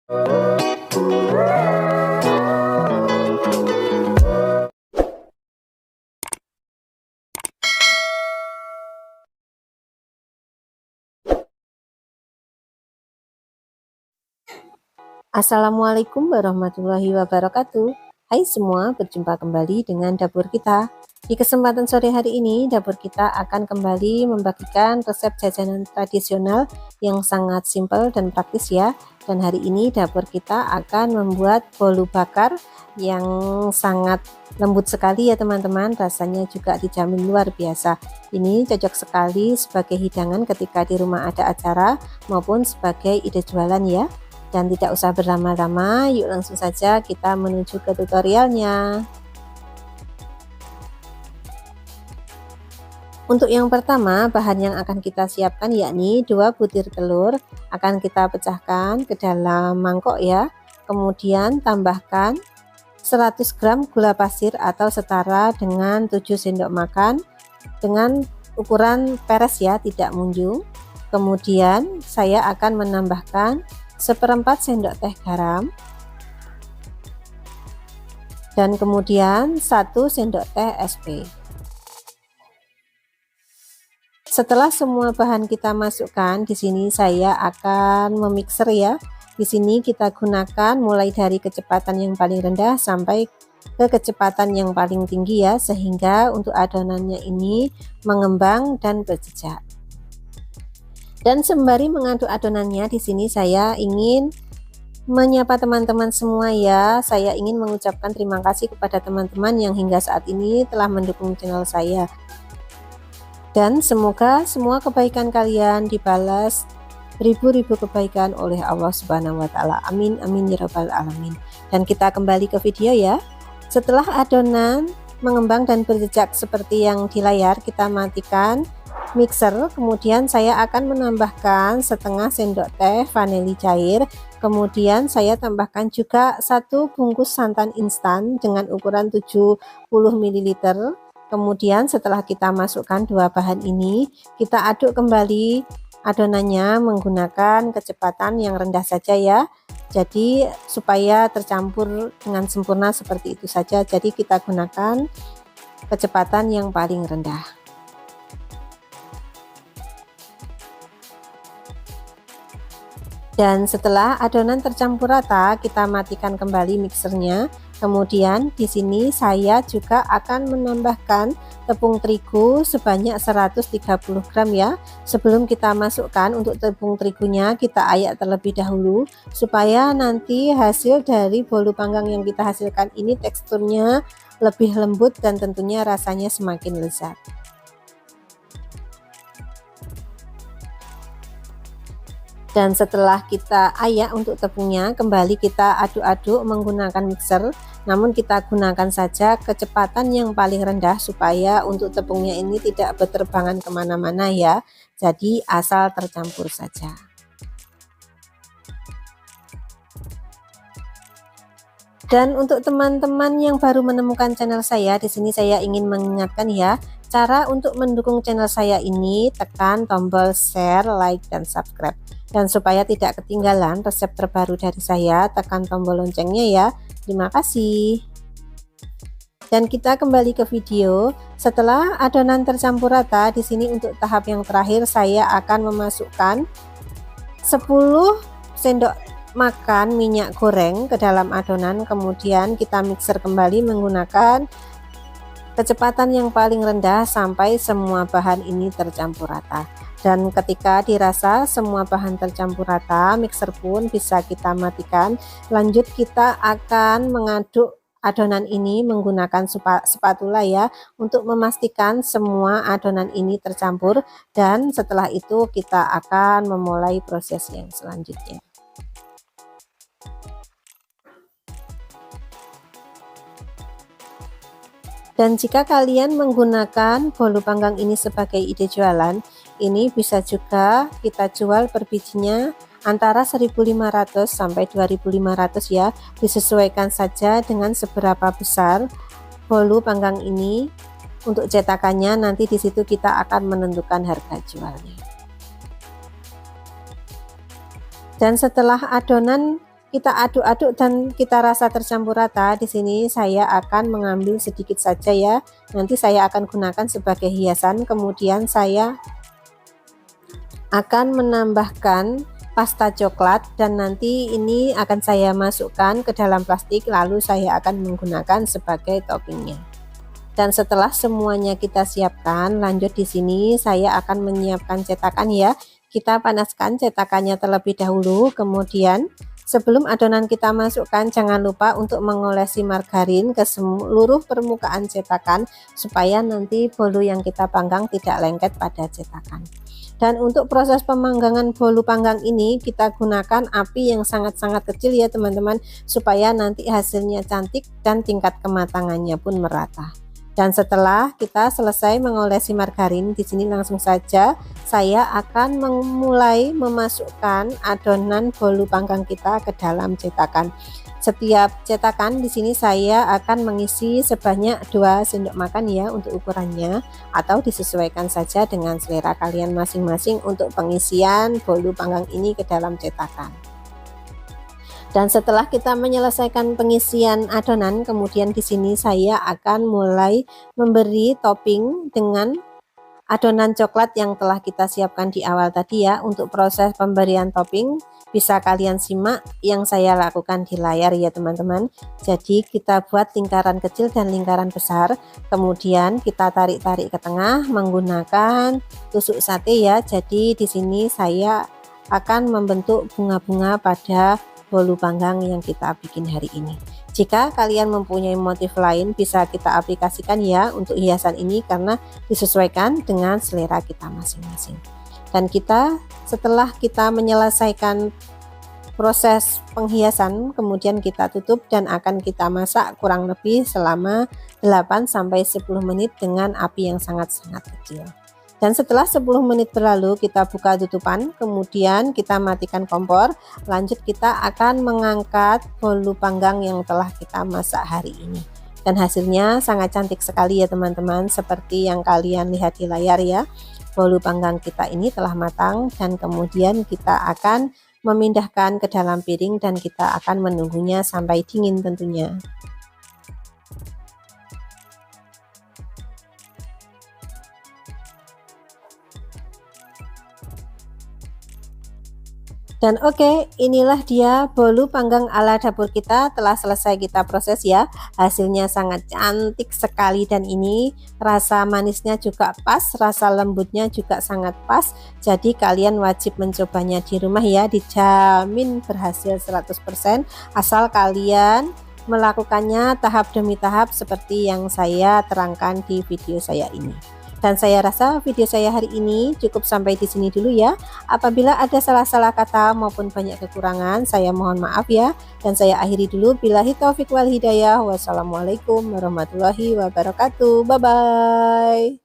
Assalamualaikum warahmatullahi wabarakatuh. Hai semua, berjumpa kembali dengan dapur kita. Di kesempatan sore hari ini, dapur kita akan kembali membagikan resep jajanan tradisional yang sangat simpel dan praktis ya. Dan hari ini dapur kita akan membuat bolu bakar yang sangat lembut sekali ya teman-teman. Rasanya juga dijamin luar biasa. Ini cocok sekali sebagai hidangan ketika di rumah ada acara maupun sebagai ide jualan ya. Dan tidak usah berlama-lama, yuk langsung saja kita menuju ke tutorialnya. Untuk yang pertama, bahan yang akan kita siapkan yakni 2 butir telur akan kita pecahkan ke dalam mangkok ya. Kemudian tambahkan 100 gram gula pasir atau setara dengan 7 sendok makan dengan ukuran peres ya, tidak munjung. Kemudian saya akan menambahkan 1/4 sendok teh garam dan kemudian 1 sendok teh SP. Setelah semua bahan kita masukkan, di sini saya akan memixer ya. Di sini kita gunakan mulai dari kecepatan yang paling rendah sampai ke kecepatan yang paling tinggi ya, sehingga untuk adonannya ini mengembang dan berjejak. Dan sembari mengaduk adonannya, di sini saya ingin menyapa teman-teman semua ya. Saya ingin mengucapkan terima kasih kepada teman-teman yang hingga saat ini telah mendukung channel saya. Dan semoga semua kebaikan kalian dibalas ribu-ribu kebaikan oleh Allah Subhanahu wa taala. Amin amin ya rabbal alamin. Dan kita kembali ke video ya. Setelah adonan mengembang dan berjejak seperti yang di layar, kita matikan mixer. Kemudian saya akan menambahkan setengah sendok teh vanili cair. Kemudian saya tambahkan juga 1 bungkus santan instan dengan ukuran 70 ml. Kemudian setelah kita masukkan dua bahan ini, kita aduk kembali adonannya menggunakan kecepatan yang rendah saja ya. Jadi supaya tercampur dengan sempurna seperti itu saja. Jadi kita gunakan kecepatan yang paling rendah. Dan setelah adonan tercampur rata, kita matikan kembali mixernya. Kemudian di sini saya juga akan menambahkan tepung terigu sebanyak 130 gram ya. Sebelum kita masukkan untuk tepung terigunya, kita ayak terlebih dahulu supaya nanti hasil dari bolu panggang yang kita hasilkan ini teksturnya lebih lembut dan tentunya rasanya semakin lezat. Dan setelah kita ayak untuk tepungnya, kembali kita aduk-aduk menggunakan mixer. Namun kita gunakan saja kecepatan yang paling rendah supaya untuk tepungnya ini tidak berterbangan kemana-mana ya. Jadi asal tercampur saja. Dan untuk teman-teman yang baru menemukan channel saya, di sini saya ingin mengingatkan ya, cara untuk mendukung channel saya ini, tekan tombol share, like, dan subscribe. Dan supaya tidak ketinggalan resep terbaru dari saya, tekan tombol loncengnya ya. Terima kasih. Dan kita kembali ke video. Setelah adonan tercampur rata, di sini untuk tahap yang terakhir saya akan memasukkan 10 sendok makan minyak goreng ke dalam adonan. Kemudian kita mixer kembali menggunakan kecepatan yang paling rendah sampai semua bahan ini tercampur rata. Dan ketika dirasa semua bahan tercampur rata, mixer pun bisa kita matikan. Lanjut kita akan mengaduk adonan ini menggunakan spatula ya, untuk memastikan semua adonan ini tercampur. Dan setelah itu kita akan memulai proses yang selanjutnya. Dan jika kalian menggunakan bolu panggang ini sebagai ide jualan, ini bisa juga kita jual per bijinya antara 1.500 sampai 2.500 ya, disesuaikan saja dengan seberapa besar bolu panggang ini. Untuk cetakannya nanti di situ kita akan menentukan harga jualnya. Dan setelah adonan kita aduk-aduk dan kita rasa tercampur rata. Di sini saya akan mengambil sedikit saja ya. Nanti saya akan gunakan sebagai hiasan. Kemudian saya akan menambahkan pasta coklat dan nanti ini akan saya masukkan ke dalam plastik, lalu saya akan menggunakan sebagai toppingnya. Dan setelah semuanya kita siapkan, lanjut di sini saya akan menyiapkan cetakan ya. Kita panaskan cetakannya terlebih dahulu, kemudian sebelum adonan kita masukkan, jangan lupa untuk mengolesi margarin ke seluruh permukaan cetakan supaya nanti bolu yang kita panggang tidak lengket pada cetakan. Dan untuk proses pemanggangan bolu panggang ini kita gunakan api yang sangat-sangat kecil ya teman-teman, supaya nanti hasilnya cantik dan tingkat kematangannya pun merata. Dan setelah kita selesai mengolesi margarin, di sini langsung saja saya akan memulai memasukkan adonan bolu panggang kita ke dalam cetakan. Setiap cetakan di sini saya akan mengisi sebanyak 2 sendok makan ya untuk ukurannya, atau disesuaikan saja dengan selera kalian masing-masing untuk pengisian bolu panggang ini ke dalam cetakan. Dan setelah kita menyelesaikan pengisian adonan, kemudian di sini saya akan mulai memberi topping dengan adonan coklat yang telah kita siapkan di awal tadi ya. Untuk proses pemberian topping bisa kalian simak yang saya lakukan di layar ya teman-teman. Jadi kita buat lingkaran kecil dan lingkaran besar, kemudian kita tarik-tarik ke tengah menggunakan tusuk sate ya. Jadi di sini saya akan membentuk bunga-bunga pada bolu panggang yang kita bikin hari ini. Jika kalian mempunyai motif lain bisa kita aplikasikan ya untuk hiasan ini, karena disesuaikan dengan selera kita masing-masing. Dan setelah kita menyelesaikan proses penghiasan, kemudian kita tutup dan akan kita masak kurang lebih selama 8-10 menit dengan api yang sangat-sangat kecil. Dan setelah 10 menit berlalu kita buka tutupan, kemudian kita matikan kompor. Lanjut kita akan mengangkat bolu panggang yang telah kita masak hari ini. Dan hasilnya sangat cantik sekali ya teman-teman, seperti yang kalian lihat di layar ya. Bolu panggang kita ini telah matang dan kemudian kita akan memindahkan ke dalam piring dan kita akan menunggunya sampai dingin tentunya. Dan oke, inilah dia bolu panggang ala dapur kita telah selesai kita proses ya. Hasilnya sangat cantik sekali dan ini rasa manisnya juga pas, rasa lembutnya juga sangat pas. Jadi kalian wajib mencobanya di rumah ya, dijamin berhasil 100% asal kalian melakukannya tahap demi tahap seperti yang saya terangkan di video saya ini. Dan saya rasa video saya hari ini cukup sampai di sini dulu ya. Apabila ada salah-salah kata maupun banyak kekurangan, saya mohon maaf ya. Dan saya akhiri dulu. Billahi taufiq wal hidayah. Wassalamualaikum warahmatullahi wabarakatuh. Bye bye.